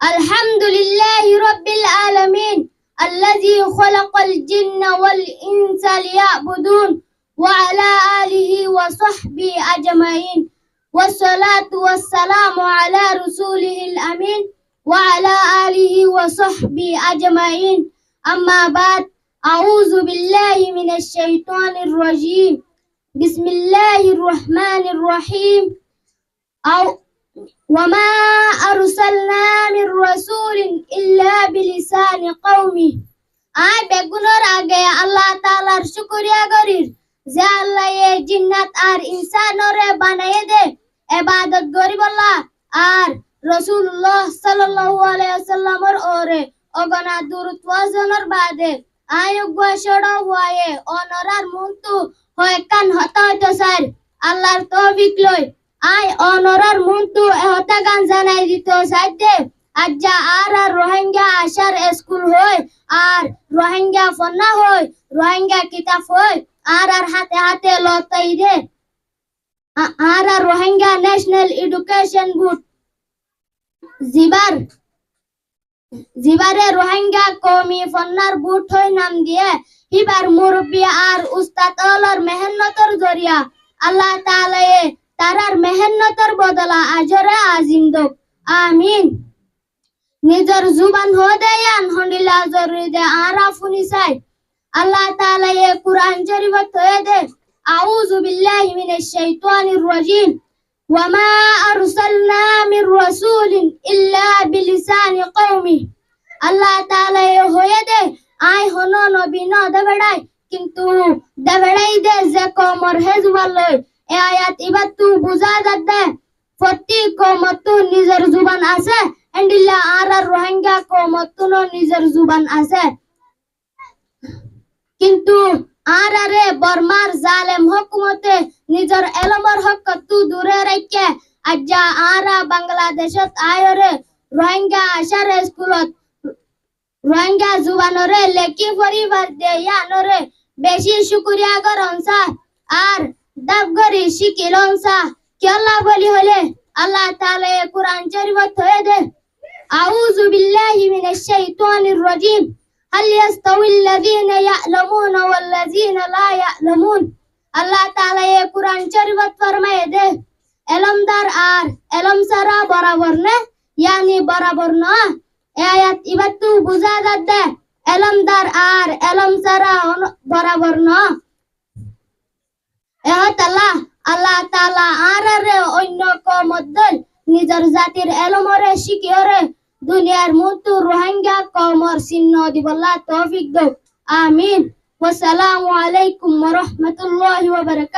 الحمد لله رب العالمين الذي خلق الجن والإنس ليعبدون وعلى آله وصحبه أجمعين والصلاة والسلام على رسوله الأمين وعلى آله وصحبه أجمعين أما بعد أعوذ بالله من الشيطان الرجيم بسم الله الرحمن الرحيم وما أرسلنا من رسول إلا بلسان قومه আয় বেগুনোর আগে আল্লাহ তাআলার শুকরিয়া করির যে আল্লাহ এ জিন্নাত আর ইনসানরে বানায়ে দে ইবাদত করিব আল্লাহ আর রাসূলুল্লাহ সাল্লাল্লাহু আলাইহি ওয়াসাল্লামর ওরে অগনা দুরূদ ওয়াজনের বাদে আয় গোশড় হয়ে অনরার মুন্তু হয় কান হতা হইতো স্যার আল্লাহর তৌফিক লই আয় অনরার মুন্তু হতা গান জানাই দিত সাইদে আজ্জা আর রোহিঙ্গা আশার স্কুল হয় আর রোহিঙ্গা ফন্না হয় রোহিঙ্গা কিতাব হয় আর হাতে হাতে লতাই দে আর রোহিঙ্গা ন্যাশনাল এডুকেশন বোর্ড জিবারে রোহিঙ্গা কওমি ফন্নার বুট হয় নাম দিয়ে হিবার মুরব্বি আর উস্তাদ অলর মেহনতর জরিয়া আল্লাহ তাআলা তারার মেহনতর বদলা আজরে আজিম দক আমিন নিজর জুবান হদায়ান হন্ডিলা জরুরি দে আরাফুনি সাই আল্লাহ তাআলা কুরআন শরীফত হয়ে দে আউযু বিল্লাহি মিনাশ শাইতানির রাজিম وما أرسلنا من رسول إلا بلسان قومه আল্লাহ তাআলা হয়ে দে আই হনো নবী ন দেবড়াই কিন্তু দেবড়াই দে যে কমর হেজওয়াল এ আয়াত ইবাতু বুঝা দে প্রতি কমতু নিজের জুবান আছে এন্ডিলা আর রোহিঙ্গা কমতু নিজের জুবান আছে কিন্তু আর আরে বর্মার জালেম হুকুমতে নিজের এলমর হক তু দূরে রাখে আজ্জা আরা বাংলাদেশত আয়রে রোহিঙ্গা আশার স্কুলত রোহিঙ্গা জুবানরে লেখি পরিবার দেয়ানরে বেশি শুকরিয়া করনসা আর দাবগরি শিকিলনসা কেলা বলি হলে আল্লাহ তাআলা কুরআন শরীফত হয়ে দে আউযু বিল্লাহি মিনাশ শাইতানির রাজিম هل يستوي الذين يعلمون والذين لا يعلمون আল্লাহ তাআলা কুরআন শরীফত ফরমায়ে দে এলমদার আর এলম সারা বরাবর না ইয়ানি বরাবর না এই আয়াত ইবাতু বুঝা দে এলমদার আর এলম সারা বরাবর না আল্লাহ তাআলা আর অন্য কমদল নিজের জাতির এলমরে শিকিয়রে দুনিয়ার মুতু রোহিঙ্গা কমর চিহ্ন দিবল্লাহ তৌফিক দাও আমিন ওয়া সালামু আলাইকুম ওয়া রাহমাতুল্লাহি ওয়া বারাকাতুহু।